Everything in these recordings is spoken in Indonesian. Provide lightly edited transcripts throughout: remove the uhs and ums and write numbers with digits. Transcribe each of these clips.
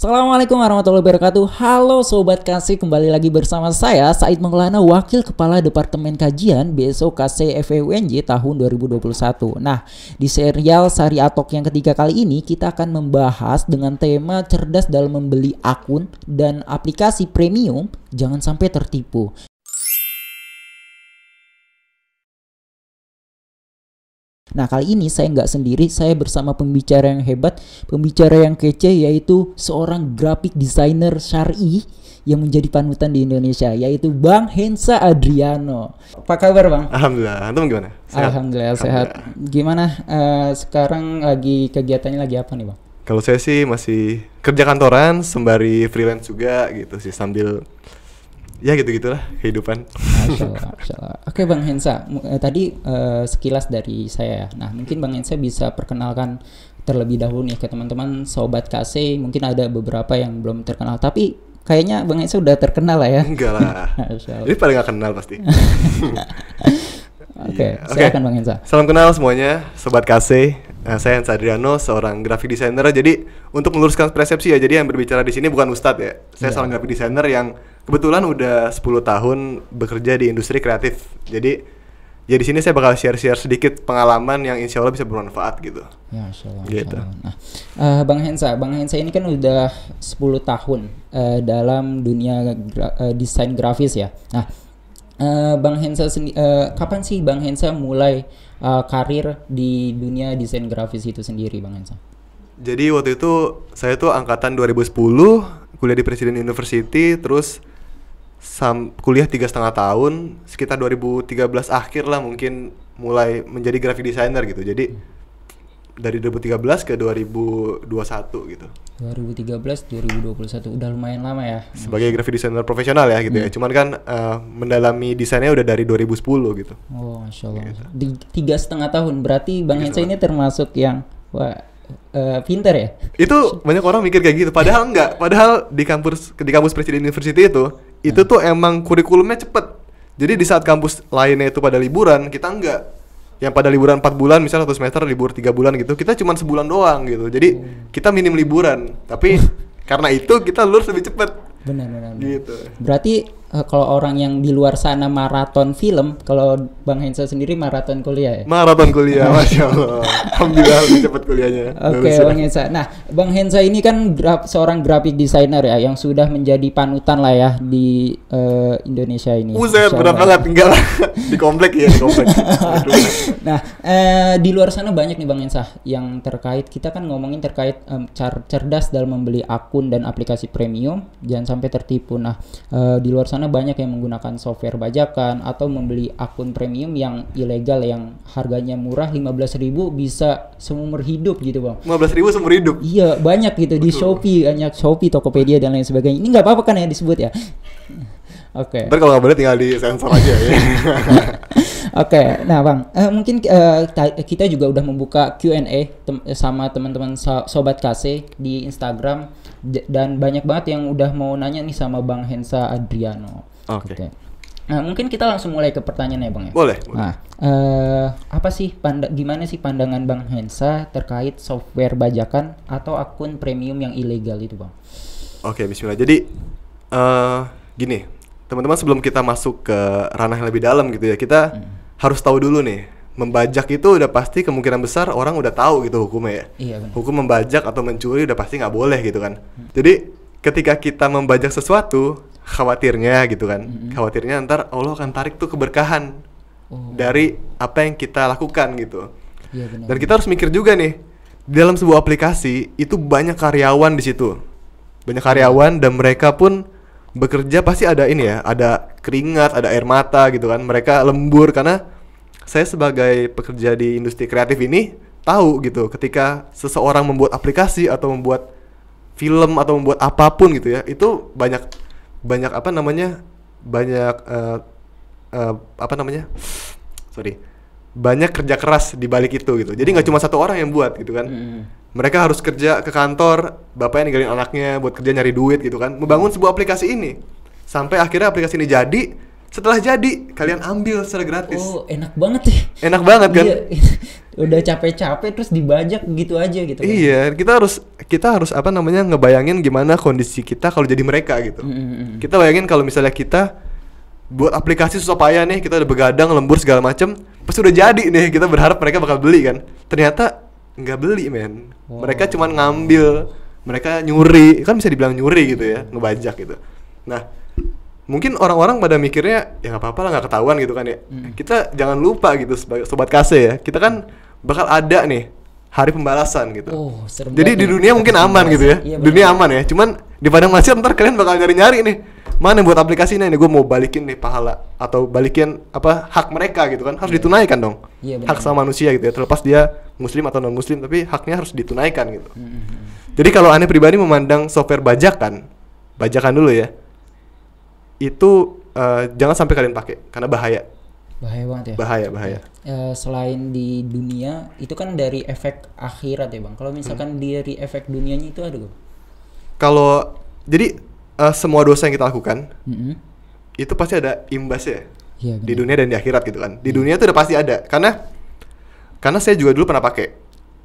Assalamualaikum warahmatullahi wabarakatuh. Halo Sobat Kasih, kembali lagi bersama saya Said Maulana, Wakil Kepala Departemen Kajian BSO KC FEUNJ tahun 2021. Nah, di serial Sari Atok yang ketiga kali ini kita akan membahas dengan tema cerdas dalam membeli akun dan aplikasi premium, jangan sampai tertipu. Nah, kali ini saya nggak sendiri, saya bersama pembicara yang hebat, pembicara yang kece, yaitu seorang graphic designer syar'i yang menjadi panutan di Indonesia, yaitu Bang Hensa Adriano. Apa kabar, Bang? Alhamdulillah, antum gimana? Sehat? Alhamdulillah sehat. Gimana sekarang lagi kegiatannya lagi apa nih, Bang? Kalau saya sih masih kerja kantoran sembari freelance juga gitu sih, sambil ya gitu-gitulah kehidupan. Masya Allah. Oke, Bang Hensa, tadi sekilas dari saya ya. Nah, mungkin Bang Hensa bisa perkenalkan terlebih dahulu nih ke teman-teman Sobat KC. Mungkin ada beberapa yang belum terkenal, tapi kayaknya Bang Hensa udah terkenal lah ya. Enggak lah. Ini pada nggak kenal pasti. Oke, silakan Bang Hensa. Salam kenal semuanya, Sobat KC. Saya Hensa Adriano, seorang graphic designer. Jadi untuk meluruskan persepsi ya, jadi yang berbicara di sini bukan Ustadz ya. Saya seorang graphic designer yang kebetulan udah 10 tahun bekerja di industri kreatif. Jadi ya di sini saya bakal share-share sedikit pengalaman yang insya Allah bisa bermanfaat gitu. Ya, Insya Allah. Gitu. Nah, Bang Hensa ini kan udah 10 tahun dalam dunia desain grafis ya. Nah, Bang Hensa kapan sih Bang Hensa mulai karir di dunia desain grafis itu sendiri, Bang Hensa? Jadi waktu itu saya tuh angkatan 2010, kuliah di Presiden University, terus kuliah 3,5 tahun, sekitar 2013 akhir lah mungkin mulai menjadi graphic designer gitu. Jadi dari 2013 ke 2021 gitu. 2013 2021 udah lumayan lama ya. Sebagai graphic designer profesional ya gitu ya. Cuman kan mendalami desainnya udah dari 2010 gitu. Oh, Masya Allah. Di 3,5 tahun berarti Bang Hensa ini termasuk yang pinter ya? Itu banyak orang mikir kayak gitu. Padahal enggak. Padahal di kampus Presiden University itu tuh emang kurikulumnya cepet. Jadi di saat kampus lainnya itu pada liburan, kita enggak. Yang pada liburan 4 bulan, misalnya 1 semester libur 3 bulan gitu, kita cuma sebulan doang gitu. Jadi kita minim liburan. Tapi karena itu kita lulus lebih cepet. Benar. Gitu. Berarti kalau orang yang di luar sana maraton film, kalau Bang Hensa sendiri maraton kuliah ya? Maraton kuliah, Masya Allah. Alhamdulillah lebih cepat kuliahnya. Oke, Bang Hensa. Nah, Bang Hensa ini kan seorang graphic designer ya, yang sudah menjadi panutan lah ya di Indonesia ini. Buset, berat banget. Enggak lah. Di komplek ya, di komplek. Nah, di luar sana banyak nih Bang Hensa yang terkait, kita kan ngomongin terkait cerdas dalam membeli akun dan aplikasi premium, jangan sampai tertipu. Nah, di luar sana banyak yang menggunakan software bajakan atau membeli akun premium yang ilegal yang harganya murah 15.000 bisa seumur hidup gitu, Bang. 15.000 seumur hidup? Iya, banyak gitu. Di Shopee, banyak Shopee, Tokopedia dan lain sebagainya. Ini nggak apa-apa kan ya disebut ya? Oke. Ntar kalau nggak boleh tinggal di sensor aja ya. Oke, nah Bang, mungkin kita juga udah membuka Q&A sama teman-teman Sobat KC di Instagram, dan banyak banget yang udah mau nanya nih sama Bang Hensa Adriano. Oke. Nah, mungkin kita langsung mulai ke pertanyaannya, Bang ya. Boleh. Nah, apa sih gimana sih pandangan Bang Hensa terkait software bajakan atau akun premium yang ilegal itu, Bang? Oke, bismillah. Jadi gini, teman-teman, sebelum kita masuk ke ranah yang lebih dalam gitu ya, kita harus tahu dulu nih, membajak itu udah pasti kemungkinan besar orang udah tahu gitu hukumnya ya. Iya, benar. Hukum membajak atau mencuri udah pasti nggak boleh gitu kan. Jadi ketika kita membajak sesuatu, khawatirnya gitu kan, khawatirnya ntar Allah akan tarik tuh keberkahan dari apa yang kita lakukan gitu. Iya, benar. Dan kita harus mikir juga nih, di dalam sebuah aplikasi itu banyak karyawan di situ, banyak karyawan, dan mereka pun bekerja pasti ada ini ya, ada keringat, ada air mata gitu kan. Mereka lembur karena saya sebagai pekerja di industri kreatif ini tahu gitu, ketika seseorang membuat aplikasi atau membuat film atau membuat apapun gitu ya, itu banyak apa namanya, banyak kerja keras di balik itu gitu. Jadi nggak cuma satu orang yang buat gitu kan. Mereka harus kerja ke kantor, bapaknya ninggalin anaknya buat kerja nyari duit gitu kan, membangun sebuah aplikasi ini sampai akhirnya aplikasi ini jadi, Setelah jadi kalian ambil secara gratis. Oh, enak banget ya. Enak banget kan? Iya. Udah capek-capek terus dibajak gitu aja gitu kan. Iya, kita harus apa namanya ngebayangin gimana kondisi kita kalau jadi mereka gitu. Kita bayangin kalau misalnya kita buat aplikasi susah payah nih, kita udah begadang, lembur segala macem, pas udah jadi nih, kita berharap mereka bakal beli kan. Ternyata nggak beli, men. Wow. Mereka cuman ngambil, mereka nyuri, kan bisa dibilang nyuri gitu ya, ngebajak gitu. Nah, mungkin orang-orang pada mikirnya ya nggak apa-apa lah, nggak ketahuan gitu kan ya. Kita jangan lupa gitu sebagai sobat kase ya, kita kan bakal ada nih hari pembalasan gitu. Oh, serem Jadi banget di nih. dunia mungkin aman gitu ya. Iya, Dunia benar. aman ya. Cuman di padang mahsyar ntar kalian bakal nyari-nyari nih. Mana buat aplikasi ini gue mau balikin nih pahala atau balikin apa hak mereka gitu kan. Harus ditunaikan dong. Iya, benar. Hak sama manusia gitu ya. Terlepas dia muslim atau non muslim, tapi haknya harus ditunaikan gitu. Jadi kalau aneh pribadi memandang software bajakan dulu ya. Itu jangan sampai kalian pakai karena bahaya. Bahaya banget ya. Bahaya. Selain di dunia itu kan dari efek akhirat ya bang. Kalau misalkan dari efek dunianya itu ada gak? Kalau jadi semua dosa yang kita lakukan Mm-hmm. itu pasti ada imbasnya Iya, di benar. dunia dan di akhirat gitu kan. Di dunia itu udah pasti ada karena saya juga dulu pernah pakai.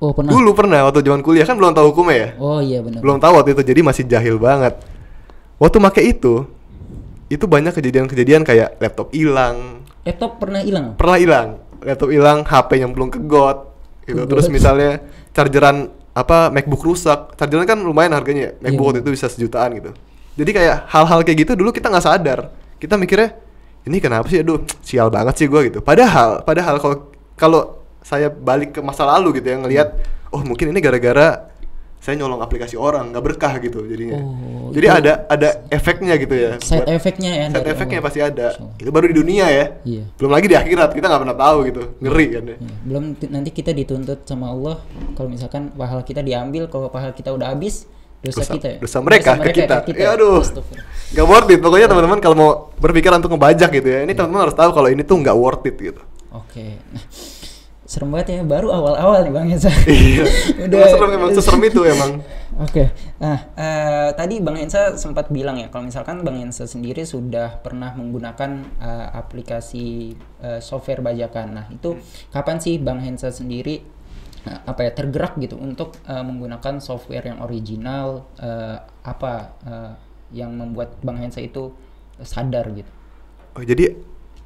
Oh pernah. Dulu pernah waktu zaman kuliah kan belum tahu hukumnya ya. Oh iya benar. Belum tahu waktu itu jadi masih jahil banget. Waktu pakai itu banyak kejadian-kejadian kayak laptop hilang, Laptop pernah hilang? laptop hilang, HP yang belum kegot gitu. Terus misalnya chargeran MacBook rusak. Chargeran kan lumayan harganya. MacBook waktu itu bisa 1 jutaan gitu. Jadi kayak hal-hal kayak gitu dulu kita nggak sadar. Kita mikirnya ini kenapa sih, aduh sial banget sih gue gitu. Padahal kalau saya balik ke masa lalu gitu ya, ngelihat oh mungkin ini gara-gara saya nyolong aplikasi orang, nggak berkah gitu jadinya. Oh, jadi itu ada efeknya gitu ya. side efeknya ya. Side dari efeknya Allah. pasti ada. So. Itu baru di dunia ya. Iya. Belum lagi di akhirat, kita nggak pernah tahu gitu. Ngeri kan ya. Iya. Belum nanti kita dituntut sama Allah kalau misalkan pahala kita diambil, kalau pahala kita udah habis dosa kita ya. Dosa mereka ke kita. Ya aduh. Astagfirullah. Gak worth it. Pokoknya teman-teman kalau mau berpikir untuk ngebajak gitu ya, ini teman-teman harus tahu kalau ini tuh nggak worth it gitu. Oke. Nah, serem banget ya, baru awal-awal nih Bang Hensa. Iya. Udah emang seserem itu emang. Oke. Nah, tadi Bang Hensa sempat bilang ya kalau misalkan Bang Hensa sendiri sudah pernah menggunakan aplikasi software bajakan. Nah, itu kapan sih Bang Hensa sendiri tergerak gitu untuk menggunakan software yang original, yang membuat Bang Hensa itu sadar gitu. Oh,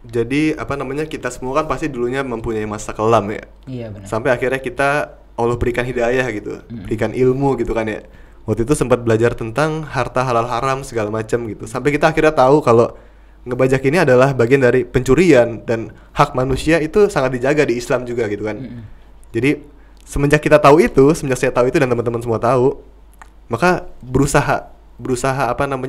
jadi apa namanya, kita semua kan pasti dulunya mempunyai masa kelam ya. Iya benar. Sampai akhirnya kita Allah berikan hidayah gitu, berikan ilmu gitu kan ya. Waktu itu sempat belajar tentang harta halal haram segala macam gitu. Sampai kita akhirnya tahu kalau ngebajak ini adalah bagian dari pencurian dan hak manusia itu sangat dijaga di Islam juga gitu kan. Jadi semenjak saya tahu itu dan teman-teman semua tahu, maka berusaha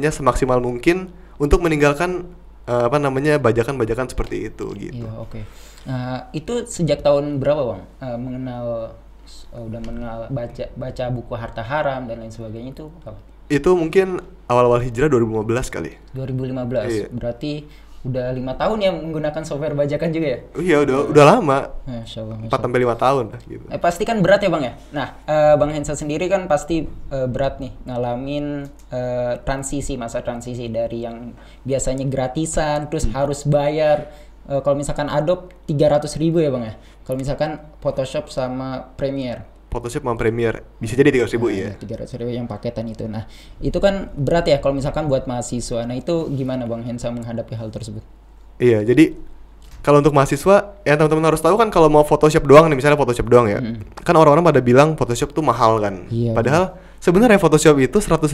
semaksimal mungkin untuk meninggalkan bajakan-bajakan seperti itu gitu. Iya, oke. Nah, itu sejak tahun berapa, Bang? Udah mengenal baca buku harta haram dan lain sebagainya itu kapan? Itu mungkin awal-awal hijrah 2015 kali. 2015. Iya. Berarti udah 5 tahun ya menggunakan software bajakan juga ya? Oh iya, udah lama. Masya Allah. 4 sampai 5 tahun lah gitu. Pasti kan berat ya Bang ya? Nah, Bang Hensa sendiri kan pasti berat nih ngalamin masa transisi dari yang biasanya gratisan terus harus bayar. Kalau misalkan Adobe 300.000 ya Bang ya? Kalau misalkan Photoshop sama Premiere. Photoshop sama Premiere bisa jadi 300.000 ya. 300.000 yang paketan itu. Nah, itu kan berat ya kalau misalkan buat mahasiswa. Nah, itu gimana Bang Hensa menghadapi hal tersebut? Iya, jadi kalau untuk mahasiswa ya teman-teman harus tahu kan, kalau mau Photoshop doang nih, misalnya Photoshop doang ya. Kan orang-orang pada bilang Photoshop tuh mahal kan. Iya, padahal sebenarnya Photoshop itu 150.000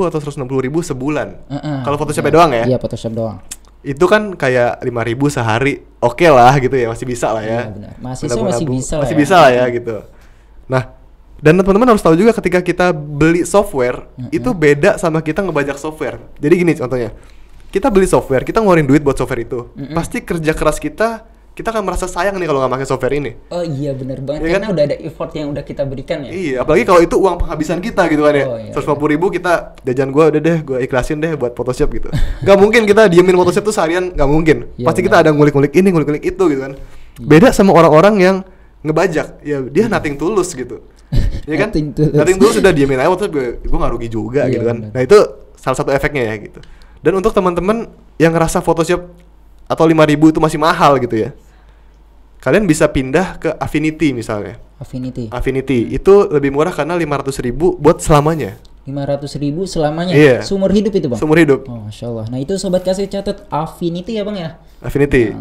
atau 160.000 sebulan. Kalau Photoshopnya doang ya. Iya, Photoshop doang. Itu kan kayak 5.000 sehari. Oke lah gitu ya, masih bisa lah ya. Iya, benar. Mahasiswa masih bisa lah masih ya. bisa lah ya gitu. Nah, dan teman-teman harus tahu juga ketika kita beli software, itu beda sama kita ngebajak software. Jadi gini contohnya, kita beli software, kita ngeluarin duit buat software itu. Pasti kerja keras kita akan merasa sayang nih kalau nggak pakai software ini. Oh iya benar banget, Ya karena kan? udah ada effort yang udah kita berikan ya. Iya, apalagi kalau itu uang penghabisan kita gitu kan ya. Oh, iya, 150.000 kita jajan, gue udah deh, gue ikhlasin deh buat Photoshop gitu. Gak mungkin kita diemin Photoshop tuh seharian, gak mungkin. Iya, Pasti benar. kita ada ngulik-ngulik ini, ngulik-ngulik itu gitu kan. Beda sama orang-orang yang ngebajak, ya dia nothing tulus gitu. Ya kan? Nothing tulus. Tulus udah diemin aja, Photoshop gue nggak rugi juga Iya, gitu kan. benar. Nah itu salah satu efeknya ya gitu. Dan untuk teman-teman yang ngerasa Photoshop atau 5.000 itu masih mahal gitu ya, kalian bisa pindah ke Affinity misalnya. Affinity itu lebih murah karena 500.000 buat selamanya. 500.000 selamanya. Iya. Seumur hidup itu, Bang. Seumur hidup. Oh, Masya Allah. Nah itu sobat kasih catat Affinity ya, Bang ya. Affinity.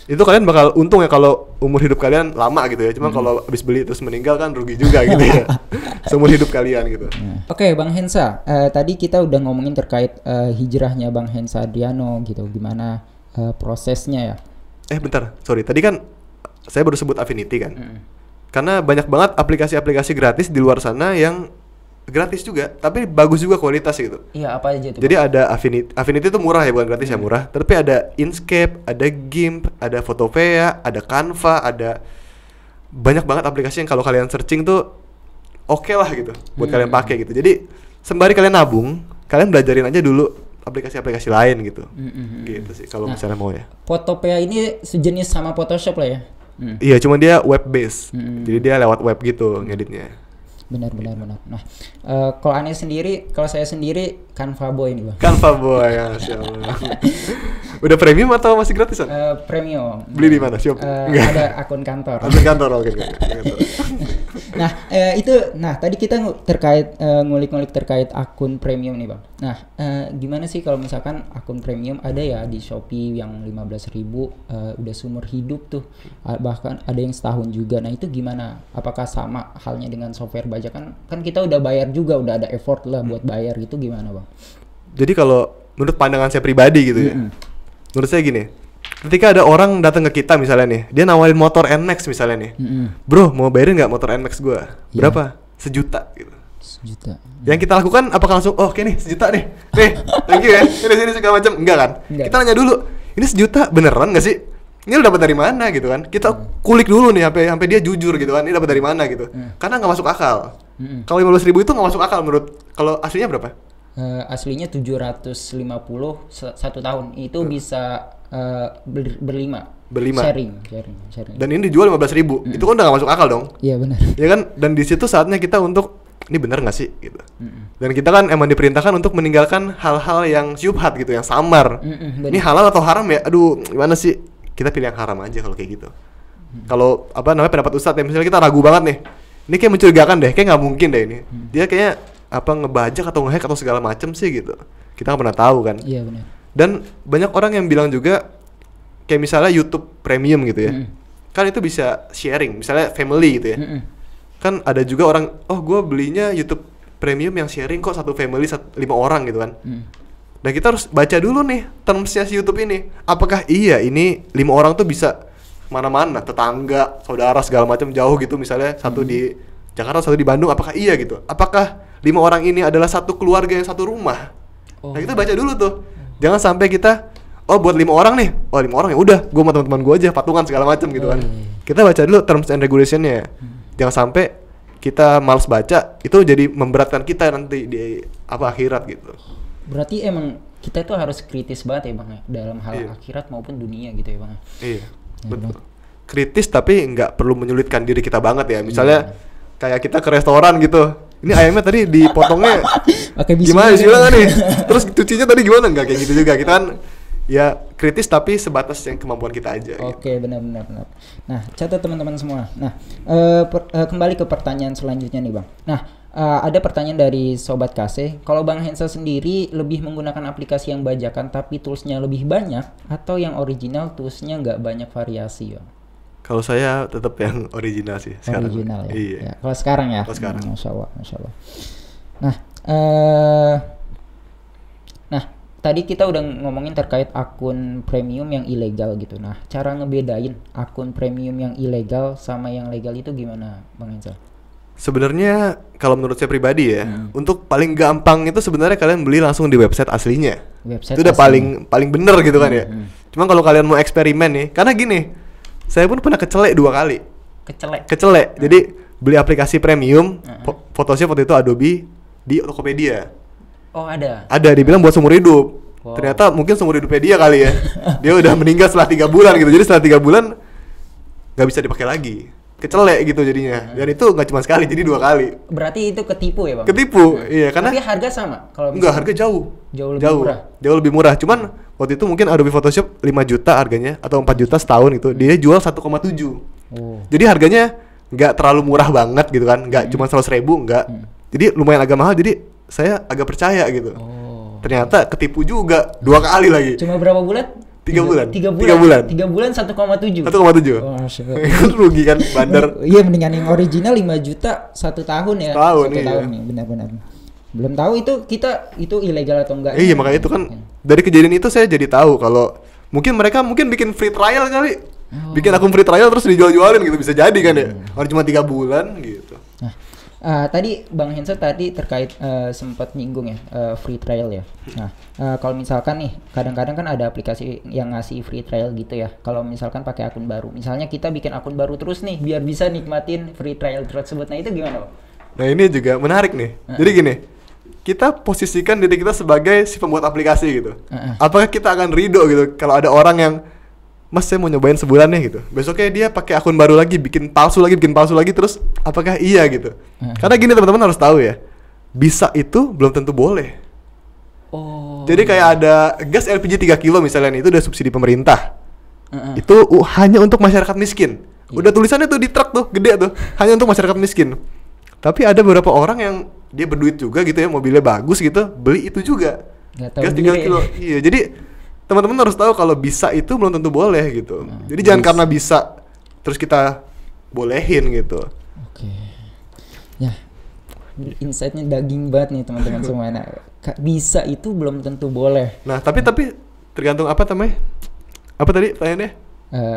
Itu kalian bakal untung ya kalau umur hidup kalian lama gitu ya. Cuma kalau habis beli terus meninggal kan rugi juga gitu ya. Seumur hidup kalian gitu. Oke, Bang Hensa. Tadi kita udah ngomongin terkait hijrahnya Bang Hensa Adriano gitu. Gimana prosesnya ya? Bentar. Sorry. Tadi kan saya baru sebut Affinity kan. Karena banyak banget aplikasi-aplikasi gratis di luar sana yang gratis juga, tapi bagus juga kualitas gitu. Iya, apa aja tuh? Jadi ada Affinity itu murah ya, bukan gratis ya, murah. Tapi ada Inkscape, ada GIMP, ada Photopea, ada Canva, ada banyak banget aplikasi yang kalau kalian searching tuh oke lah gitu buat kalian pakai gitu. Jadi sembari kalian nabung, kalian belajarin aja dulu aplikasi-aplikasi lain gitu. Gitu sih kalau misalnya mau ya. Photopea ini sejenis sama Photoshop lah ya. Iya, cuma dia web based. Jadi dia lewat web gitu ngeditnya. Benar. Nah, kalau saya sendiri Canva boy nih, Bang. Canva boy, ya, Masya Allah. Udah premium atau masih gratisan? Premium. Beli di mana? Shop? Ada akun kantor. Akun kantor, oke. Nah, tadi kita ngulik-ngulik terkait akun premium nih, Bang. Nah, gimana sih kalau misalkan akun premium ada ya di Shopee yang 15.000 udah seumur hidup tuh. Bahkan ada yang setahun juga. Nah, itu gimana? Apakah sama halnya dengan software bajakan? Kan kita udah bayar juga, udah ada effort lah buat bayar, gitu gimana, Bang? Jadi kalau menurut pandangan saya pribadi gitu ya. Menurut saya gini, ketika ada orang datang ke kita misalnya nih, dia nawarin motor NMAX misalnya nih, bro mau bayarin nggak motor NMAX gue? Berapa? 1 juta gitu. 1 juta. Yang kita lakukan apakah langsung, oh oke nih 1 juta nih, thank you ya, ini segala macam, enggak kan? Enggak. Kita nanya dulu, ini 1 juta beneran nggak sih? Ini lu dapat dari mana gitu kan? Kita kulik dulu nih sampai dia jujur gitu kan, ini dapat dari mana gitu? Karena nggak masuk akal. Kalau 15.000 itu nggak masuk akal menurut, kalau aslinya berapa? Aslinya 750 1 tahun itu bisa berlima sharing. Dan ini dijual 15.000, itu kan udah gak masuk akal dong. Iya benar. Ya kan, dan di situ saatnya kita untuk ini benar nggak sih gitu. Dan kita kan emang diperintahkan untuk meninggalkan hal-hal yang syubhat gitu, yang samar. Ini halal atau haram ya? Aduh, gimana sih? Kita pilih yang haram aja kalau kayak gitu. Kalau pendapat Ustadz ya, misalnya kita ragu banget nih, ini kayak mencurigakan deh, kayak nggak mungkin deh ini. Dia kayaknya ngebajak atau ngehack atau segala macem sih gitu. Kita nggak pernah tahu kan. Iya benar. Dan banyak orang yang bilang juga kayak misalnya YouTube Premium gitu ya. Kan itu bisa sharing, misalnya family gitu ya. Kan ada juga orang, oh gue belinya YouTube Premium yang sharing kok satu family 5 orang gitu kan. Dan kita harus baca dulu nih terms-nya si YouTube ini. Apakah iya ini 5 orang tuh bisa mana-mana, tetangga, saudara segala macam jauh gitu, misalnya satu di Jakarta, satu di Bandung, apakah iya gitu? Apakah 5 orang ini adalah satu keluarga yang satu rumah? Nah kita baca dulu tuh. Jangan sampai kita, oh buat 5 orang nih, oh 5 orang ya udah, gue sama teman-teman gue aja patungan segala macam gitu kan. Kita baca dulu terms and regulation-nya. Jangan sampai kita malas baca, itu jadi memberatkan kita nanti di akhirat gitu. Berarti emang kita itu harus kritis banget ya Bang ya, dalam hal akhirat maupun dunia gitu ya Bang. Iya, betul. Kritis tapi nggak perlu menyulitkan diri kita banget ya. Misalnya kayak kita ke restoran gitu, ini ayamnya tadi dipotongnya gimana sih kan nih? Terus cucinya tadi gimana? Nggak kayak gitu juga. Kita kan ya kritis tapi sebatas yang kemampuan kita aja. Oke, gitu. benar. Nah, catat teman-teman semua. Nah, kembali ke pertanyaan selanjutnya nih Bang. Nah, ada pertanyaan dari Sobat KC. Kalau Bang Hensa sendiri lebih menggunakan aplikasi yang bajakan tapi toolsnya lebih banyak, atau yang original toolsnya nggak banyak variasi Bang? Kalau saya tetap yang original sih sekarang. Original ya. Iya. Ya. Kalau sekarang ya. Kalau sekarang. Masya Allah. Nah, tadi kita udah ngomongin terkait akun premium yang ilegal gitu. Nah, cara ngebedain akun premium yang ilegal sama yang legal itu gimana, Bang Hensa? Sebenarnya kalau menurut saya pribadi ya, untuk paling gampang itu sebenarnya kalian beli langsung di website aslinya. Itu udah paling bener gitu kan ya. Cuma kalau kalian mau eksperimen nih, karena gini, saya pun pernah kecelek 2 kali. Kecelek. Jadi beli aplikasi premium, Photoshop waktu itu Adobe di Tokopedia. Oh ada. Ada, dibilang buat seumur hidup. Wow. Ternyata mungkin seumur hidupnya dia kali ya. Dia udah meninggal setelah 3 bulan gitu. Jadi setelah 3 bulan nggak bisa dipakai lagi. Kecelek gitu jadinya. Dan itu nggak cuma sekali, jadi 2 kali. Berarti itu ketipu ya Bang? Ketipu, iya karena. Tapi harga sama? Kalau enggak, harga jauh lebih murah. Jauh lebih murah. Cuman waktu itu mungkin Adobe Photoshop 5 juta harganya atau 4 juta setahun gitu. Dia jual 1,7. Oh. Jadi harganya nggak terlalu murah banget gitu kan, nggak cuma 100.000, nggak. Jadi lumayan agak mahal, jadi saya agak percaya gitu. Oh. Ternyata ketipu juga 2 kali lagi. Cuma berapa bulan? 3 bulan. 3 bulan. 3 bulan. 3 bulan 1,7. 1,7. Oh, Masya Allah. Itu rugi kan bandar. Iya, mendingan yang original 5 juta 1 tahun ya. Setahun, 1 iya. tahun nih, benar-benar. Belum tahu itu kita itu ilegal atau enggak. Iya, makanya itu kan dari kejadian itu saya jadi tahu kalau mungkin mereka bikin free trial kali. Bikin akun free trial terus dijual-jualin gitu, bisa jadi kan ya. Orang cuma 3 bulan gitu. Nah, tadi Bang Hensa tadi terkait sempat nyinggung ya free trial ya. Nah, kalau misalkan nih kadang-kadang kan ada aplikasi yang ngasih free trial gitu ya. Kalau misalkan pakai akun baru, misalnya kita bikin akun baru terus nih biar bisa nikmatin free trial tersebut. Nah, itu gimana, Bang? Nah, ini juga menarik nih. Jadi gini, kita posisikan diri kita sebagai si pembuat aplikasi gitu. Apakah kita akan ridho gitu kalau ada orang yang, Mas, saya mau nyobain sebulan nih gitu. Besoknya dia pakai akun baru lagi, bikin palsu lagi, terus apakah iya gitu? Karena gini teman-teman harus tahu ya, bisa itu belum tentu boleh. Oh. Jadi kayak ada gas LPG 3 kilo misalnya nih, itu udah subsidi pemerintah. Itu hanya untuk masyarakat miskin. Udah tulisannya tuh di truk tuh, gede tuh, hanya untuk masyarakat miskin. Tapi ada beberapa orang yang dia berduit juga gitu ya, mobilnya bagus gitu, beli itu juga. Gas 3 kilo. Iya, jadi teman-teman harus tahu kalau bisa itu belum tentu boleh gitu. Jadi jangan karena bisa terus kita bolehin gitu. Oke. Ya. Insight-nya daging banget nih teman-teman semua. Nah, bisa itu belum tentu boleh. Nah, tapi tergantung apa namanya? Apa tadi pertanyaannya?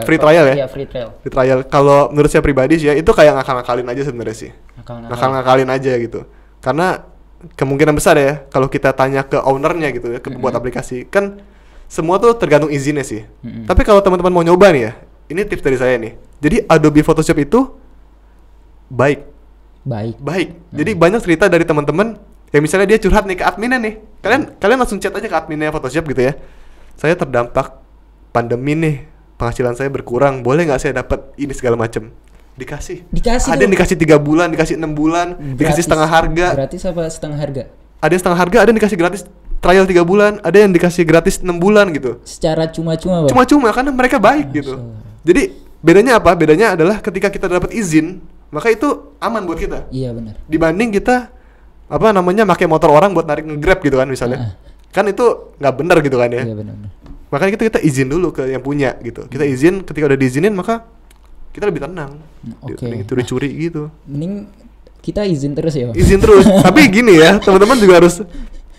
Free trial ya? Iya, free trial. Free trial. Kalau menurut saya pribadi sih ya, itu kayak ngakal-ngakalin aja sebenarnya sih. Ngakal-ngakalin aja gitu. Karena kemungkinan besar ya kalau kita tanya ke ownernya gitu ya, ke pembuat aplikasi, kan semua tuh tergantung izinnya sih. Tapi kalau teman-teman mau nyoba nih ya, ini tips dari saya nih. Jadi Adobe Photoshop itu baik. Jadi banyak cerita dari teman-teman yang misalnya dia curhat nih ke adminnya nih. Kalian langsung chat aja ke adminnya Photoshop gitu ya. Saya terdampak pandemi nih, penghasilan saya berkurang. Boleh nggak saya dapat ini segala macam? Dikasih. Ada yang dikasih 3 bulan, dikasih 6 bulan, dikasih setengah harga. Gratis apa setengah harga? Ada yang setengah harga, ada yang dikasih gratis trial 3 bulan, ada yang dikasih gratis 6 bulan gitu. Secara cuma-cuma, Bang? Cuma-cuma karena mereka baik gitu. Jadi bedanya apa? Bedanya adalah ketika kita dapat izin, maka itu aman buat kita. Iya, benar. Dibanding kita pakai motor orang buat narik nge-grab gitu kan misalnya. Kan itu nggak benar gitu kan ya. Iya, benar. Makanya kita izin dulu ke yang punya gitu. Kita izin, ketika udah diizinin maka kita lebih tenang. Oke. Curi-curi gitu. Mending kita izin terus ya, Bang? Izin terus. Tapi gini ya, teman-teman juga harus,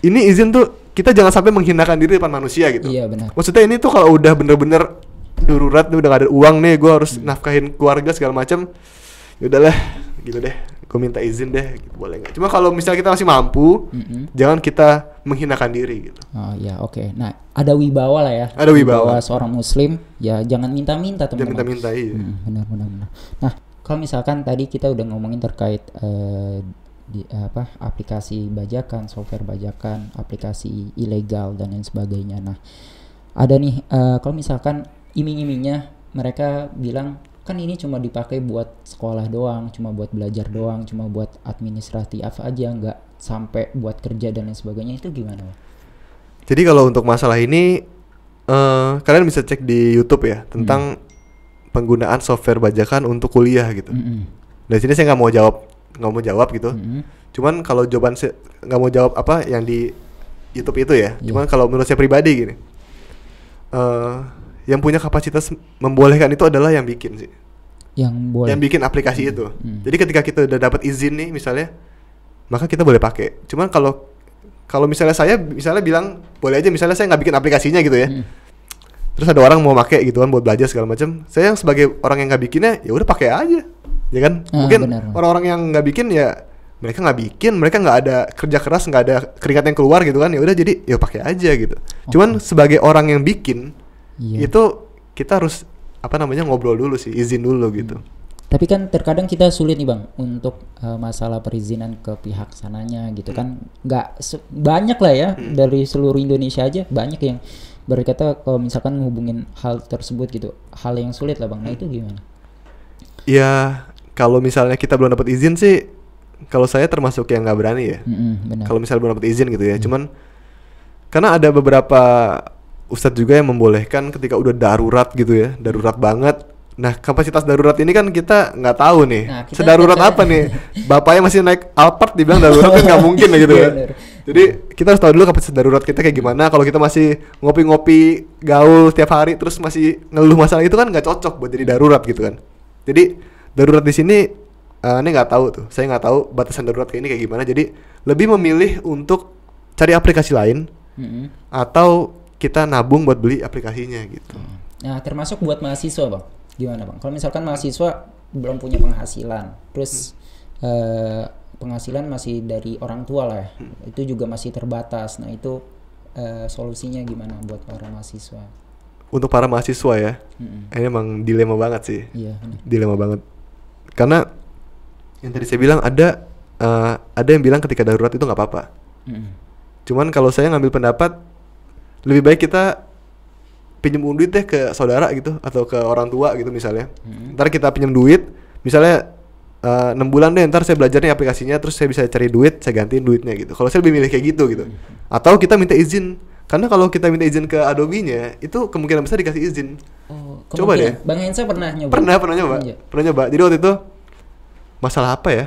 ini izin tuh kita jangan sampai menghinakan diri depan manusia gitu. Iya, benar. Maksudnya ini tuh kalau udah bener-bener darurat, udah gak ada uang nih, gue harus nafkahin keluarga segala macam, ya udahlah gitu deh, gue minta izin deh, gitu, boleh nggak? Cuma kalau misalnya kita masih mampu, jangan kita menghinakan diri gitu. Oh iya, oke. Nah, ada wibawa lah ya. Ada wibawa. Seorang muslim, ya jangan minta-minta teman-teman. Jangan minta-minta, iya. Benar. Nah, kalau misalkan tadi kita udah ngomongin terkait aplikasi bajakan, software bajakan, aplikasi ilegal dan lain sebagainya. Nah, ada nih kalau misalkan iming-imingnya mereka bilang kan ini cuma dipakai buat sekolah doang, cuma buat belajar doang, cuma buat administratif aja, nggak sampai buat kerja dan lain sebagainya, itu gimana? Jadi kalau untuk masalah ini kalian bisa cek di YouTube ya tentang penggunaan software bajakan untuk kuliah gitu. Dari sini saya nggak mau jawab gitu. Cuman kalau jawaban saya nggak mau jawab apa yang di YouTube itu ya. Cuman kalau menurut saya pribadi gini, yang punya kapasitas membolehkan itu adalah yang bikin sih. Yang bikin aplikasi itu. Jadi ketika kita udah dapat izin nih misalnya, maka kita boleh pakai. Cuman kalau misalnya saya bilang boleh aja, misalnya saya nggak bikin aplikasinya gitu ya. Terus ada orang mau pakai gitu kan buat belajar segala macam. Saya yang sebagai orang yang nggak bikinnya, ya udah pakai aja, ya kan? Mungkin orang-orang yang nggak bikin ya mereka nggak bikin, mereka nggak ada kerja keras, nggak ada keringat yang keluar gitu kan, ya udah jadi ya pakai aja gitu. Cuman sebagai orang yang bikin itu kita harus ngobrol dulu sih, izin dulu gitu. Tapi kan terkadang kita sulit nih Bang untuk masalah perizinan ke pihak sananya gitu kan. Nggak banyak lah ya, dari seluruh Indonesia aja banyak yang berkata kalau misalkan menghubungin hal tersebut gitu, hal yang sulit lah Bang. Nah itu gimana? Ya kalau misalnya kita belum dapat izin sih, kalau saya termasuk yang nggak berani ya. Kalau misalnya belum dapat izin gitu ya. Cuman karena ada beberapa Ustadz juga yang membolehkan ketika udah darurat gitu ya, darurat banget. Nah, kapasitas darurat ini kan kita nggak tahu nih. Nah, kita sedarurat apa nih? Bapaknya masih naik Alphard dibilang darurat kan nggak mungkin lah gitu Iya, kan. bener. Jadi kita harus tahu dulu kapasitas darurat kita kayak gimana. Kalau kita masih ngopi-ngopi gaul setiap hari terus masih ngeluh masalah itu kan nggak cocok buat jadi darurat gitu kan. Jadi darurat di sini ini nggak tahu tuh. Saya nggak tahu batasan darurat kayak ini kayak gimana. Jadi lebih memilih untuk cari aplikasi lain atau kita nabung buat beli aplikasinya gitu. Nah, termasuk buat mahasiswa, Bang. Gimana, Bang? Kalau misalkan mahasiswa belum punya penghasilan, terus penghasilan masih dari orang tua lah ya. Itu juga masih terbatas. Nah, itu solusinya gimana buat para mahasiswa? Untuk para mahasiswa ya, ini emang dilema banget sih. Iya, benar. Dilema banget. Karena yang tadi saya bilang ada yang bilang ketika darurat itu nggak apa-apa. Cuman kalau saya ngambil pendapat, lebih baik kita pinjam duit deh ke saudara gitu atau ke orang tua gitu misalnya. Ntar kita pinjam duit, misalnya 6 bulan deh, ntar saya belajar nih aplikasinya, terus saya bisa cari duit, saya gantiin duitnya gitu. Kalau saya lebih milih kayak gitu gitu. Atau kita minta izin, karena kalau kita minta izin ke Adobe-nya, itu kemungkinan besar dikasih izin. Oh, Coba deh. Bang Hensa pernah nyoba? Pernah nyoba. Iya. Pernah nyoba. Jadi waktu itu masalah apa ya?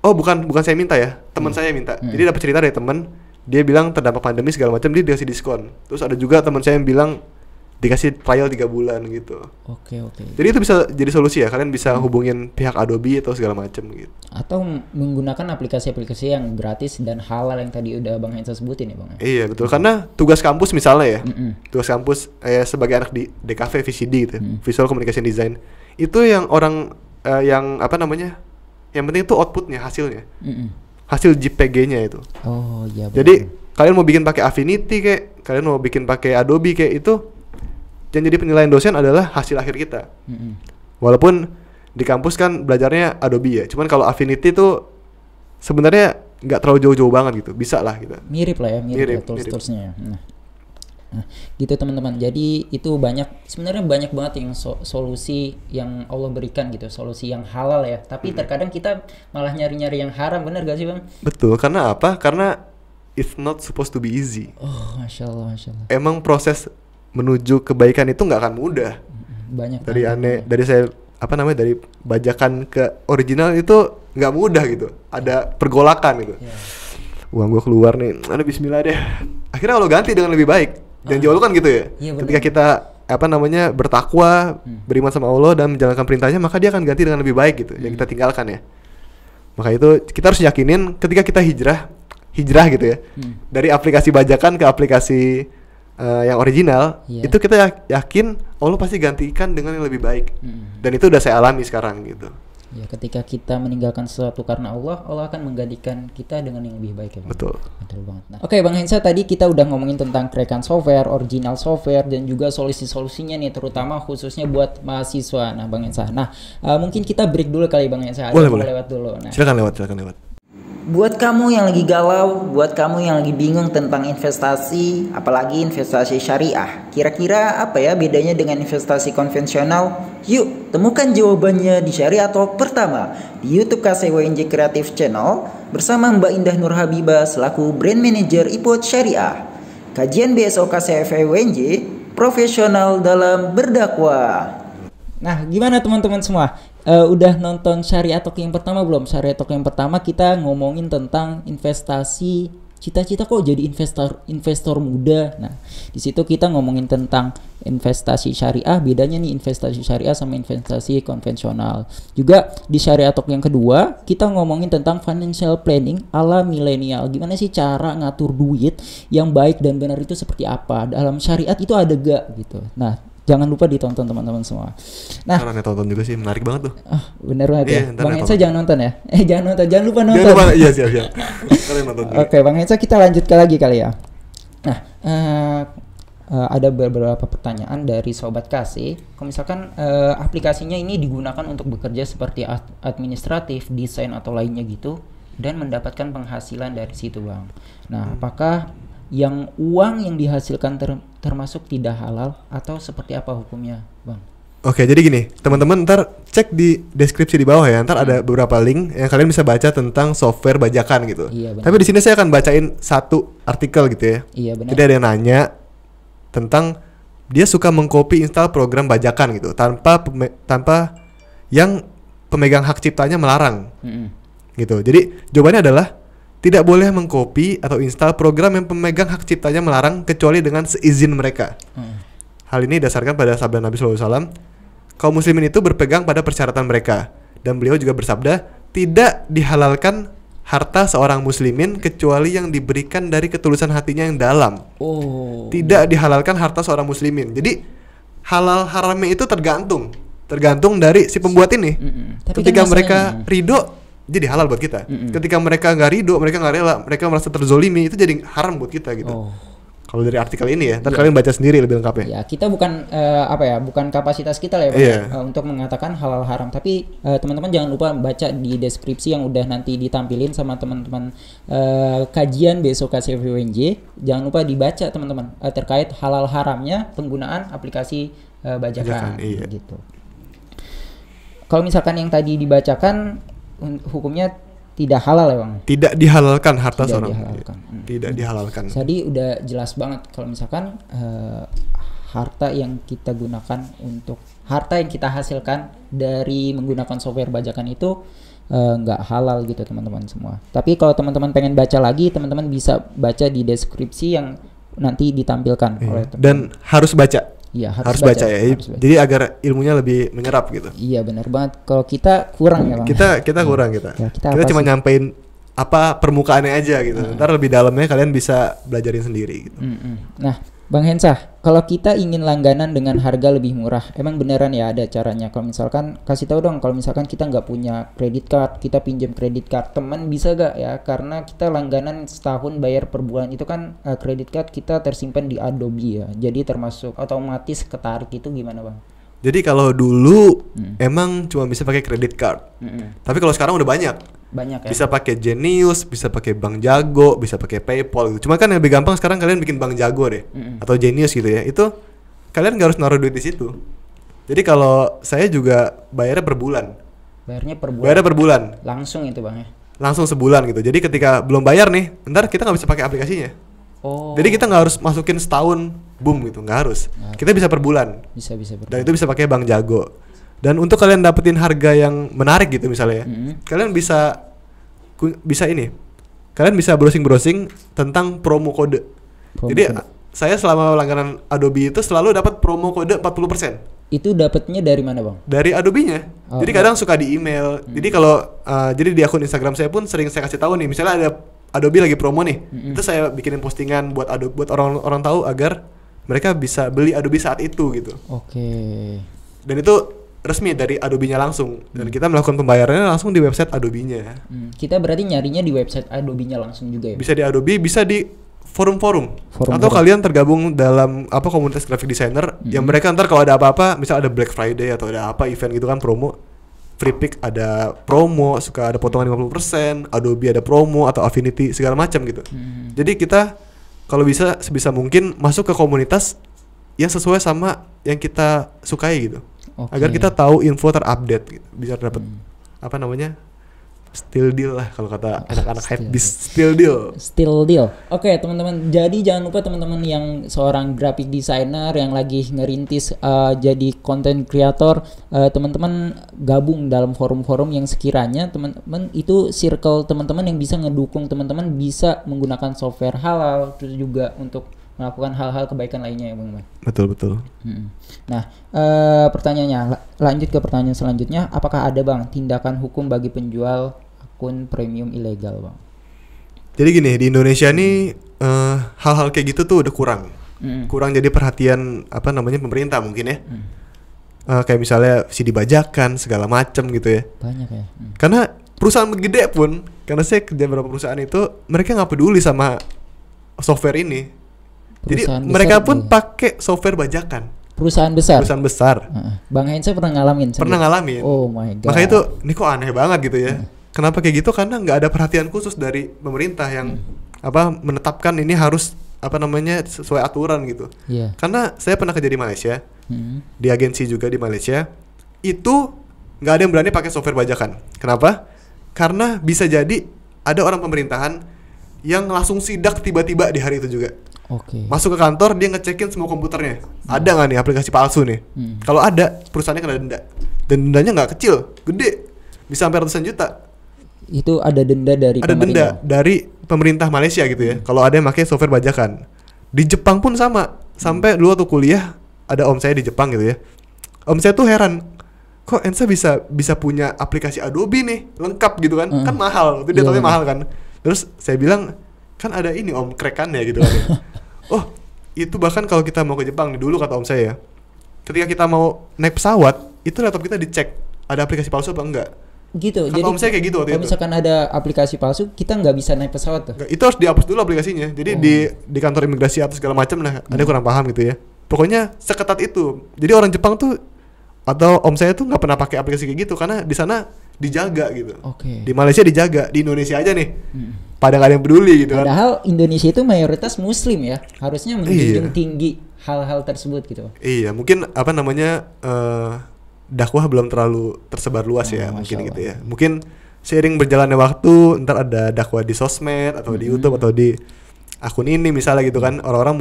Oh, bukan saya minta ya, teman saya minta. Jadi dapat cerita dari teman, dia bilang terdampak pandemi segala macam, dia dikasih diskon. Terus ada juga teman saya yang bilang dikasih trial 3 bulan gitu. Oke. Jadi itu bisa jadi solusi ya, kalian bisa hubungin pihak Adobe atau segala macam gitu. Atau menggunakan aplikasi-aplikasi yang gratis dan halal yang tadi udah Bang Hensa sebutin ya, Bang? Iya betul, karena tugas kampus misalnya ya, tugas kampus sebagai anak di DKV VCD gitu, Visual Communication Design, itu yang orang yang apa namanya, yang penting itu outputnya, hasilnya, hasil JPG-nya itu. Oh iya. Jadi kalian mau bikin pakai Affinity kayak, kalian mau bikin pakai Adobe kayak itu, yang jadi penilaian dosen adalah hasil akhir kita. Walaupun di kampus kan belajarnya Adobe ya, cuman kalau Affinity tuh sebenarnya nggak terlalu jauh-jauh banget gitu, bisa lah gitu. Mirip lah ya, mirip. Tools-toolsnya. Nah, gitu teman-teman. Jadi itu sebenarnya banyak banget yang solusi yang Allah berikan gitu, solusi yang halal ya. Tapi terkadang kita malah nyari-nyari yang haram, benar gak sih, Bang? Betul, karena apa? Karena it's not supposed to be easy. Oh, masya Allah. Emang proses menuju kebaikan itu nggak akan mudah. Banyak dari saya dari bajakan ke original itu nggak mudah gitu. Ada pergolakan gitu. Uang gua keluar nih, ada bismillah deh. Akhirnya Allah ganti dengan lebih baik. Dan jauh kan gitu ya. Ketika kita bertakwa, beriman sama Allah dan menjalankan perintahnya, maka dia akan ganti dengan lebih baik gitu yang kita tinggalkan ya. Maka itu kita harus yakinin ketika kita hijrah gitu ya. Dari aplikasi bajakan ke aplikasi yang original, itu kita yakin Allah pasti gantikan dengan yang lebih baik. Dan itu udah saya alami sekarang gitu. Ya, ketika kita meninggalkan sesuatu karena Allah akan menggantikan kita dengan yang lebih baik ya, Bang. Betul banget. Nah, oke, Bang Hensa, tadi kita udah ngomongin tentang kerekan software, original software, dan juga solusi-solusinya nih, terutama khususnya buat mahasiswa. Nah, Bang Hensa, mungkin kita break dulu kali, Bang Hensa. Boleh. Lewat dulu. Nah, silakan lewat. Buat kamu yang lagi galau, buat kamu yang lagi bingung tentang investasi, apalagi investasi syariah, kira-kira apa ya bedanya dengan investasi konvensional? Yuk, temukan jawabannya di Syariah Talk pertama di YouTube KCWNJ Creative Channel bersama Mbak Indah Nur Habibah selaku Brand Manager Ipot Syariah. Kajian BSO KCWNJ, profesional dalam berdakwah. Nah, gimana teman-teman semua? Udah nonton Syariah Talk yang pertama belum? Syariah Talk yang pertama kita ngomongin tentang investasi, cita-cita kok jadi investor muda. Nah, di situ kita ngomongin tentang investasi syariah, bedanya nih investasi syariah sama investasi konvensional. Juga di Syariah Talk yang kedua kita ngomongin tentang financial planning ala milenial. Gimana sih cara ngatur duit yang baik dan benar itu seperti apa? Dalam syariat itu ada gak gitu. Nah, jangan lupa ditonton teman-teman semua. Nah, karena tonton juga sih, menarik banget tuh. Bener banget ya. Bang Hensa jangan nonton ya. Jangan lupa nonton. Jangan lupa, iya siap. Oke, Bang Hensa, kita lanjut lagi kali ya. Nah, ada beberapa pertanyaan dari sobat kasih. Kalau misalkan aplikasinya ini digunakan untuk bekerja seperti administratif, desain atau lainnya gitu, dan mendapatkan penghasilan dari situ, Bang. Nah, apakah yang uang yang dihasilkan termasuk tidak halal atau seperti apa hukumnya, Bang? Oke, jadi gini, teman-teman ntar cek di deskripsi di bawah ya, ntar ada beberapa link yang kalian bisa baca tentang software bajakan gitu. Iya, benar. Tapi di sini saya akan bacain satu artikel gitu ya. Iya, benar. Jadi ada yang nanya, tentang dia suka mengcopy install program bajakan gitu tanpa yang pemegang hak ciptanya melarang. Gitu. Jadi jawabannya adalah tidak boleh mengcopy atau install program yang pemegang hak ciptanya melarang kecuali dengan seizin mereka. Hal ini dasarkan pada sabda Nabi SAW, kaum muslimin itu berpegang pada persyaratan mereka. Dan beliau juga bersabda, tidak dihalalkan harta seorang muslimin kecuali yang diberikan dari ketulusan hatinya yang dalam. Tidak dihalalkan harta seorang muslimin. Jadi halal haramnya itu tergantung dari si pembuat ini. Ketika kan mereka ridho, jadi halal buat kita. Ketika mereka nggak ridho, mereka nggak rela, mereka merasa terzolimi, itu jadi haram buat kita gitu. Kalau dari artikel ini ya, ntar kalian baca sendiri lebih lengkapnya. Ya, kita bukan bukan kapasitas kita lah ya, Bang, untuk mengatakan halal haram. Tapi teman-teman jangan lupa baca di deskripsi yang udah nanti ditampilin sama teman-teman kajian besok KCVWNJ. Jangan lupa dibaca teman-teman terkait halal haramnya penggunaan aplikasi bajakan gitu. Kalau misalkan yang tadi dibacakan hukumnya tidak halal ya, Bang? Tidak dihalalkan harta seorang. Tidak dihalalkan. Tadi udah jelas banget kalau misalkan harta yang kita gunakan untuk harta yang kita hasilkan dari menggunakan software bajakan itu nggak halal gitu teman-teman semua. Tapi kalau teman-teman pengen baca lagi, teman-teman bisa baca di deskripsi yang nanti ditampilkan oleh teman-teman. Dan harus baca. Iya, harus baca ya. Harus baca. Jadi agar ilmunya lebih menyerap gitu. Iya, benar banget. Kalau kita kurang ya, Bang. Kita kurang kita. Ya, kita cuma nyampein apa permukaannya aja gitu. Ntar lebih dalamnya kalian bisa belajarin sendiri gitu. Nah, Bang Hensah, kalau kita ingin langganan dengan harga lebih murah, emang beneran ya ada caranya? Kalau misalkan kasih tahu dong, kalau misalkan kita nggak punya kredit card, kita pinjam kredit card, teman bisa gak ya? Karena kita langganan setahun bayar per bulan itu kan kredit card kita tersimpan di Adobe ya, jadi termasuk otomatis ketarik itu gimana, Bang? Jadi kalau dulu emang cuma bisa pakai kredit card, tapi kalau sekarang udah banyak ya? Bisa pakai Genius, bisa pakai Bank Jago, bisa pakai PayPal gitu. Cuma kan yang lebih gampang sekarang kalian bikin Bank Jago deh, atau Genius gitu ya. Itu kalian nggak harus naruh duit di situ. Jadi kalau saya juga bayarnya per bulan. Bayarnya per bulan. Langsung itu, Bang ya? Langsung sebulan gitu. Jadi ketika belum bayar nih, ntar kita nggak bisa pakai aplikasinya. Jadi kita nggak harus masukin setahun, boom gitu, nggak harus. Kita bisa per bulan. Bisa. Dan itu bisa pakai Bank Jago. Dan untuk kalian dapetin harga yang menarik gitu misalnya ya, kalian bisa ini, kalian bisa browsing tentang promo kode. Jadi saya selama langganan Adobe itu selalu dapat promo kode 40%. Itu dapatnya dari mana, Bang? Dari Adobe-nya. Jadi kadang suka di email. Jadi kalau jadi di akun Instagram saya pun sering saya kasih tahu nih, misalnya ada Adobe lagi promo nih, itu saya bikinin postingan buat Adobe, buat orang tahu agar mereka bisa beli Adobe saat itu gitu. Dan itu resmi dari Adobe-nya langsung, dan kita melakukan pembayarannya langsung di website Adobe-nya. Kita berarti nyarinya di website Adobe-nya langsung juga ya? Bisa di Adobe, bisa di forum-forum. Atau kalian tergabung dalam komunitas graphic designer yang mereka ntar kalau ada apa-apa, misal ada Black Friday atau ada apa event gitu kan, promo, Free Pick ada promo, suka ada potongan 50%, Adobe ada promo atau Affinity segala macam gitu. Jadi kita kalau bisa sebisa mungkin masuk ke komunitas yang sesuai sama yang kita sukai gitu. Agar kita tahu info terupdate gitu. Bisa dapat still deal lah kalau kata anak-anak hypebeast, still deal. Oke, teman-teman, jadi jangan lupa teman-teman yang seorang graphic designer yang lagi ngerintis jadi content creator, teman-teman gabung dalam forum-forum yang sekiranya teman-teman itu circle teman-teman yang bisa ngedukung teman-teman bisa menggunakan software halal, terus juga untuk melakukan hal-hal kebaikan lainnya ya, Bang. Betul. Nah, pertanyaannya lanjut ke pertanyaan selanjutnya, apakah ada, Bang, tindakan hukum bagi penjual akun premium ilegal, Bang? Jadi gini, di Indonesia nih hal-hal kayak gitu tuh udah kurang jadi perhatian pemerintah mungkin ya. Kayak misalnya CD bajakan segala macam gitu ya. Banyak ya. Karena perusahaan gede pun, karena saya kerja beberapa perusahaan itu, mereka nggak peduli sama software ini. Jadi mereka pun pakai software bajakan. Perusahaan besar. Bang Hensah pernah ngalamin? Oh my god. Makanya itu, ini kok aneh banget gitu ya. Kenapa kayak gitu? Karena nggak ada perhatian khusus dari pemerintah yang menetapkan ini harus sesuai aturan gitu. Karena saya pernah kerja di Malaysia, di agensi juga di Malaysia, itu nggak ada yang berani pakai software bajakan. Kenapa? Karena bisa jadi ada orang pemerintahan yang langsung sidak tiba-tiba di hari itu juga. Oke. Masuk ke kantor dia ngecekin semua komputernya. Ada nggak nih aplikasi palsu nih? Kalau ada, perusahaannya kena denda. Dan dendanya nggak kecil, gede, bisa sampai ratusan juta. Itu ada denda dari Ada denda pemerintah. dari pemerintah Malaysia gitu ya. Kalau ada yang pakai software bajakan. Di Jepang pun sama. Sampai dulu waktu kuliah ada om saya di Jepang gitu ya. Om saya tuh heran, kok Ensa bisa punya aplikasi Adobe nih lengkap gitu kan? Kan mahal, itu dia Iya, tahunya bener. mahal kan. Terus saya bilang, kan ada ini om krekannya gitu kan. Oh, itu bahkan kalau kita mau ke Jepang nih dulu kata om saya ya. Ketika kita mau naik pesawat, itu laptop kita dicek ada aplikasi palsu apa enggak. Gitu. Kata Jadi om saya kayak gitu waktu kalau itu. misalkan ada aplikasi palsu, kita nggak bisa naik pesawat tuh. Enggak, itu harus dihapus dulu aplikasinya. Jadi di kantor imigrasi atau segala macam lah, ada kurang paham gitu ya. Pokoknya seketat itu. Jadi orang Jepang tuh atau om saya tuh nggak pernah pakai aplikasi kayak gitu karena di sana dijaga gitu. Oke. Di Malaysia dijaga, di Indonesia aja nih. Pada nggak ada yang peduli gitu kan. Padahal Indonesia itu mayoritas Muslim ya, harusnya menjunjung Iya. tinggi hal-hal tersebut gitu. Iya, mungkin apa namanya dakwah belum terlalu tersebar luas ya, Masya mungkin Allah. gitu ya. Mungkin seiring berjalannya waktu, ntar ada dakwah di sosmed atau di YouTube atau di akun ini misalnya gitu kan, orang-orang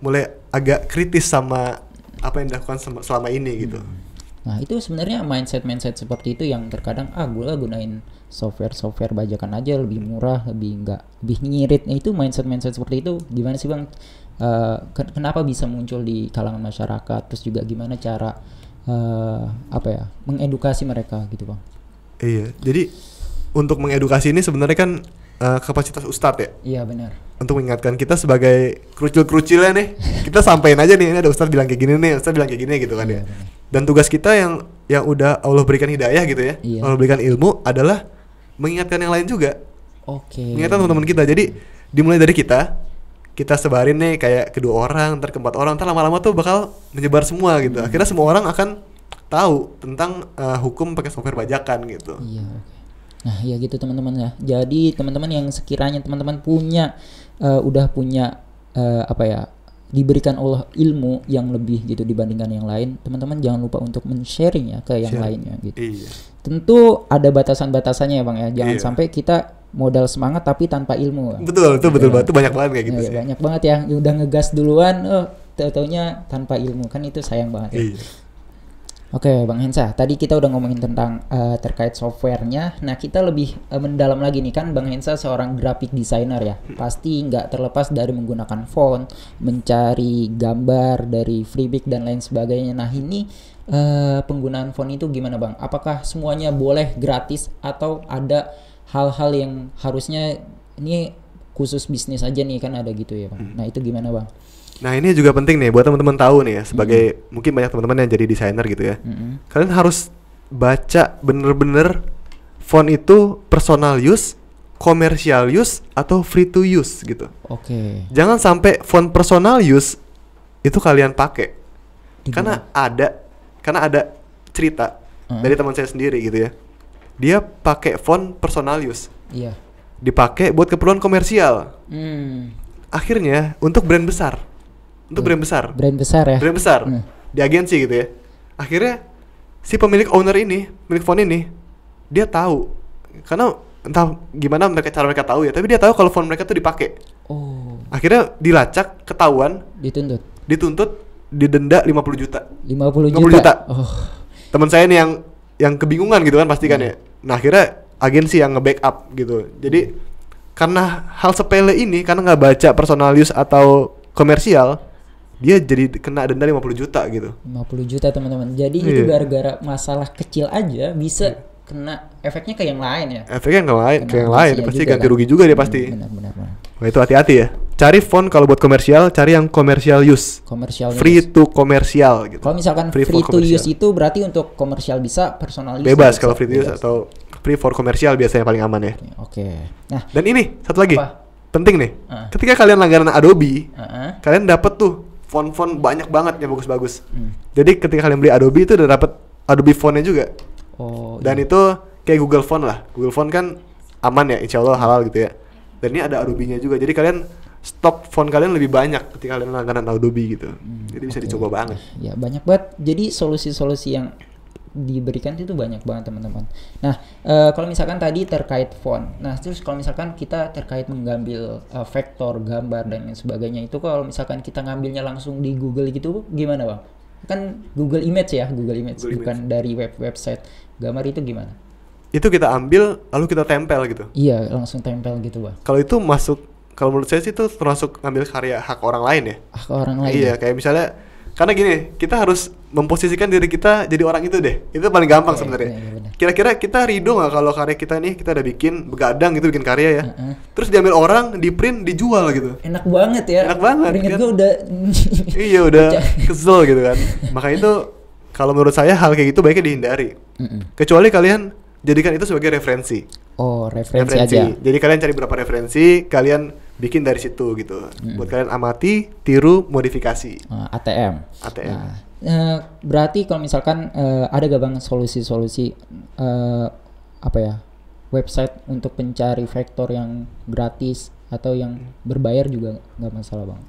mulai agak kritis sama apa yang dilakukan selama ini gitu. Nah itu sebenarnya mindset seperti itu yang terkadang gue gunain software bajakan aja lebih murah, lebih nyirit. Nah itu mindset seperti itu gimana sih bang? Kenapa bisa muncul di kalangan masyarakat? Terus juga gimana cara mengedukasi mereka gitu bang? Iya, jadi untuk mengedukasi ini sebenarnya kan kapasitas ustadz ya. Iya benar. Untuk mengingatkan kita sebagai kerucil-kerucilnya nih, kita sampein aja nih, ini ada ustadz bilang kayak gini nih, ustadz bilang kayak gini gitu kan ya. benar. Dan tugas kita yang udah Allah berikan hidayah gitu ya, Iya. Allah berikan ilmu adalah mengingatkan yang lain juga, Oke. mengingatkan teman-teman kita. Jadi dimulai dari kita sebarin nih kayak kedua orang, ntar keempat orang, ntar lama-lama tuh bakal menyebar semua gitu. Akhirnya semua orang akan tahu tentang hukum pakai software bajakan gitu. Iya, oke. Nah, ya gitu teman-teman ya. Jadi teman-teman yang sekiranya teman-teman udah punya diberikan Allah ilmu yang lebih gitu dibandingkan yang lain, teman-teman jangan lupa untuk men-sharing ya ke yang Share. lainnya gitu. Iya. Tentu ada batasan-batasannya ya Bang ya. Jangan Iya. sampai kita modal semangat tapi tanpa ilmu. Bang. Betul, itu betul Iya. banget, itu banyak banget kayak gitu Ya, sih. banyak banget ya yang udah ngegas duluan, tau-taunya tanpa ilmu, kan itu sayang banget ya. Iya. Oke, Bang Hensa, tadi kita udah ngomongin tentang terkait softwarenya. Nah, kita lebih mendalam lagi nih, kan Bang Hensa seorang graphic designer ya. Pasti nggak terlepas dari menggunakan font, mencari gambar dari Freepik dan lain sebagainya. Nah, ini penggunaan font itu gimana Bang? Apakah semuanya boleh gratis atau ada hal-hal yang harusnya ini khusus bisnis aja nih, kan ada gitu ya Bang? Nah, itu gimana Bang? Nah ini juga penting nih buat teman-teman tahu nih ya, sebagai mungkin banyak teman-teman yang jadi desainer gitu ya. Kalian harus baca bener-bener font itu personal use, commercial use, atau free to use gitu. Oke. Jangan sampai font personal use itu kalian pakai. Karena ada cerita dari teman saya sendiri gitu ya. Dia pakai font personal use, Iya. dipakai buat keperluan komersial. Akhirnya untuk brand besar. Brand besar ya. Brand besar di agensi gitu ya. Akhirnya si pemilik font ini dia tahu, karena entah gimana cara mereka tahu ya, tapi dia tahu kalau font mereka tuh dipakai. Oh, Akhirnya dilacak, ketahuan, dituntut didenda 50 juta. 50 50 juta. Oh, Teman saya nih yang kebingungan gitu kan pasti kan ya. Nah akhirnya agensi yang nge-backup gitu. Jadi karena hal sepele ini, karena nggak baca personal use atau komersial, dia jadi kena denda 50 juta gitu. 50 juta teman-teman. Jadi itu gara-gara masalah kecil aja bisa kena efeknya ke yang lain ya. Efeknya ke yang Kena lain, sanksinya pasti juga ganti kan. rugi juga dia pasti. Benar. Wah itu hati-hati ya. Cari font kalau buat komersial, cari yang commercial use, Komersial free to komersial gitu. Kalau misalkan Free free for to commercial. use itu berarti untuk komersial bisa, personal use Bebas bisa. kalau free to use Bebas. atau free for komersial biasanya paling aman ya. Oke. Nah, Dan ini satu lagi Apa? penting nih. Ah. Ketika kalian langganan Adobe, heeh. kalian dapat tuh font-font banyak banget yang bagus-bagus. Jadi ketika kalian beli Adobe itu udah dapat Adobe fontnya juga. Oh, Dan iya. itu kayak Google Font lah. Google Font kan aman ya, insya Allah halal gitu ya. Dan ini ada Adobe-nya juga. Jadi kalian stok font kalian lebih banyak ketika kalian langganan Adobe gitu. Jadi bisa Oke. dicoba banget. Ya banyak banget. Jadi solusi-solusi yang diberikan itu banyak banget teman-teman. Nah, kalau misalkan tadi terkait font, nah terus kalau misalkan kita terkait mengambil vektor gambar dan lain sebagainya, itu kalau misalkan kita ngambilnya langsung di Google gitu gimana bang? Kan Google Image ya, Google Image bukan dari website gambar, itu gimana? Itu kita ambil lalu kita tempel gitu. Iya, langsung tempel gitu bang. Kalau itu masuk, kalau menurut saya sih itu termasuk ngambil karya hak orang lain ya. Hak orang lain. Iya, kayak misalnya, karena gini, kita harus memposisikan diri kita jadi orang itu deh. Itu paling gampang sebenarnya. Kira-kira kita ridho nggak kalau karya kita nih, kita udah bikin begadang gitu, bikin karya ya, terus diambil orang, di print, dijual gitu. Enak banget ya. Enak banget. Keringet kan? gue udah. Iya, udah kesel gitu kan. Makanya itu kalau menurut saya hal kayak gitu baiknya dihindari. Kecuali kalian jadikan itu sebagai referensi. Oh, referensi aja. Jadi kalian cari berapa referensi, kalian bikin dari situ gitu. Buat kalian amati, tiru, modifikasi. ATM. Nah, berarti kalau misalkan ada gak bang solusi-solusi apa ya, website untuk pencari vektor yang gratis atau yang berbayar juga nggak masalah bang?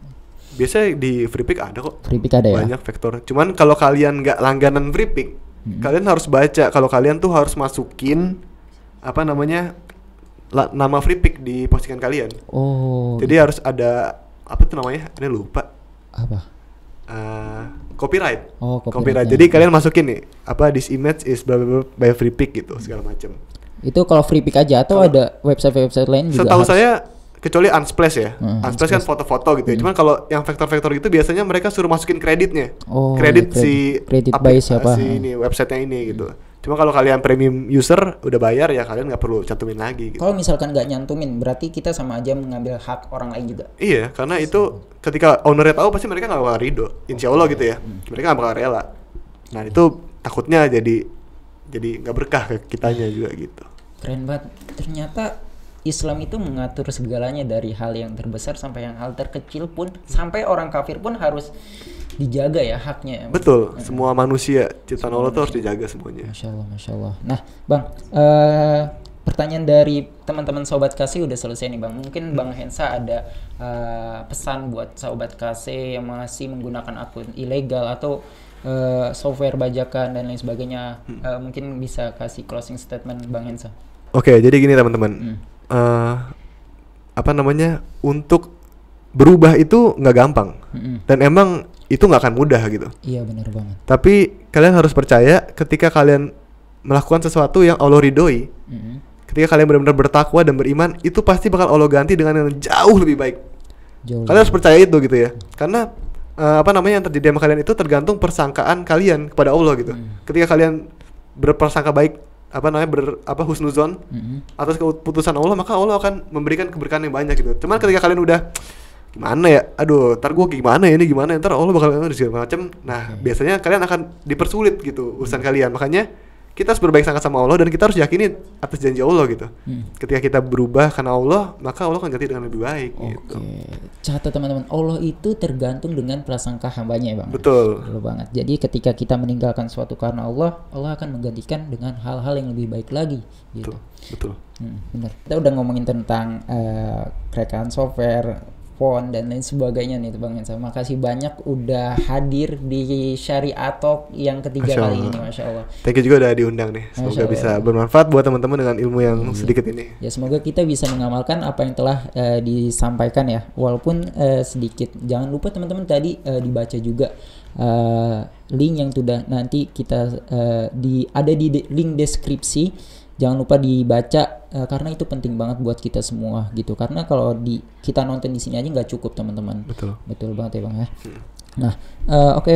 Biasanya di FreePic ada kok. FreePic ada ya? Banyak vektor. Cuman kalau kalian nggak langganan FreePic, kalian harus baca. Kalau kalian tuh harus masukin apa namanya nama FreePic di postingan kalian. Oh. Jadi harus ada apa tuh namanya? Ini lupa. Apa? Copyright. Oh, copyright. Jadi kalian masukin nih apa this image is blah blah blah by FreePic gitu segala macam. Itu kalau FreePic aja atau ada website-website lain juga? Setahu saya kecuali Unsplash ya. Unsplash kan foto-foto gitu ya. Cuman kalau yang vektor-vektor gitu biasanya mereka suruh masukin kreditnya. Kredit si by siapa? Si ini websitenya ini gitu. Cuma kalau kalian premium user udah bayar ya kalian nggak perlu cantumin lagi gitu. Kalau misalkan nggak nyantumin berarti kita sama aja mengambil hak orang lain juga. Iya, karena itu ketika ownernya tahu pasti mereka nggak bakal ridho. Insya Allah gitu ya. Mereka nggak bakal rela. Nah itu takutnya jadi nggak berkah ke kitanya juga gitu. Keren banget. Ternyata Islam itu mengatur segalanya dari hal yang terbesar sampai yang hal terkecil pun, sampai orang kafir pun harus dijaga ya haknya. Betul, semua manusia ciptaan Allah tuh harus dijaga semuanya. Masya Allah, Masya Allah. Nah bang, pertanyaan dari teman-teman Sobat Kasih udah selesai nih bang. Mungkin Bang Hensa ada pesan buat Sobat Kasih yang masih menggunakan akun ilegal atau software bajakan dan lain sebagainya. Mungkin bisa kasih closing statement Bang Hensa. Oke, jadi gini teman-teman. Apa namanya, untuk berubah itu nggak gampang dan emang itu nggak akan mudah gitu. Iya benar banget. Tapi kalian harus percaya ketika kalian melakukan sesuatu yang Allah ridhoi, ketika kalian benar-benar bertakwa dan beriman, itu pasti bakal Allah ganti dengan yang jauh lebih baik. Kalian harus percaya itu gitu ya, karena apa namanya yang terjadi sama kalian itu tergantung persangkaan kalian kepada Allah gitu. Ketika kalian berprasangka baik, apa namanya husnuzon atas keputusan Allah, maka Allah akan memberikan keberkahan yang banyak gitu. Cuman ketika kalian udah gimana ya, aduh ntar gue gimana ya ini, gimana ntar Allah bakal segala macam, nah biasanya kalian akan dipersulit gitu urusan kalian. Makanya kita harus berbaik sangka sama Allah dan kita harus yakini atas janji Allah gitu. Ketika kita berubah karena Allah, maka Allah akan ganti dengan lebih baik gitu. Catat teman-teman, Allah itu tergantung dengan prasangka hambanya ya bang. Betul. Betul banget. Jadi ketika kita meninggalkan suatu karena Allah, Allah akan menggantikan dengan hal-hal yang lebih baik lagi gitu. Betul. Benar. Kita udah ngomongin tentang kerekaan software, font dan lain sebagainya nih Bang Hensa. Makasih banyak udah hadir di Syariah Talk yang ketiga kali ini, Masya Allah. Thank you juga udah diundang nih. Semoga bisa bermanfaat buat teman-teman dengan ilmu yang sedikit ini. Ya semoga kita bisa mengamalkan apa yang telah disampaikan ya, walaupun sedikit. Jangan lupa teman-teman tadi dibaca juga link yang sudah nanti kita ada di link deskripsi. Jangan lupa dibaca karena itu penting banget buat kita semua gitu. Karena kalau kita nonton di sini aja nggak cukup teman-teman. Betul banget ya bang ya. Nah oke,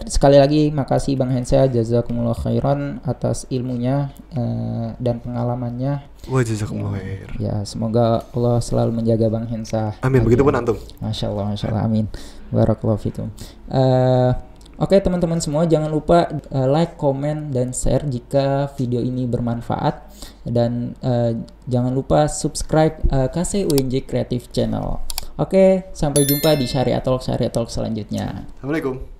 sekali lagi makasih Bang Hensa, jazakumullah khairan atas ilmunya dan pengalamannya. Wah, jazakumullah khair. Ya semoga Allah selalu menjaga Bang Hensa. Amin. Begitupun antum. Masya Allah, amin. Barakallahu fikum. Oke teman-teman semua, jangan lupa like, comment, dan share jika video ini bermanfaat. Dan jangan lupa subscribe KCUNJ Creative Channel. Oke, sampai jumpa di Syariah Talk selanjutnya. Assalamualaikum.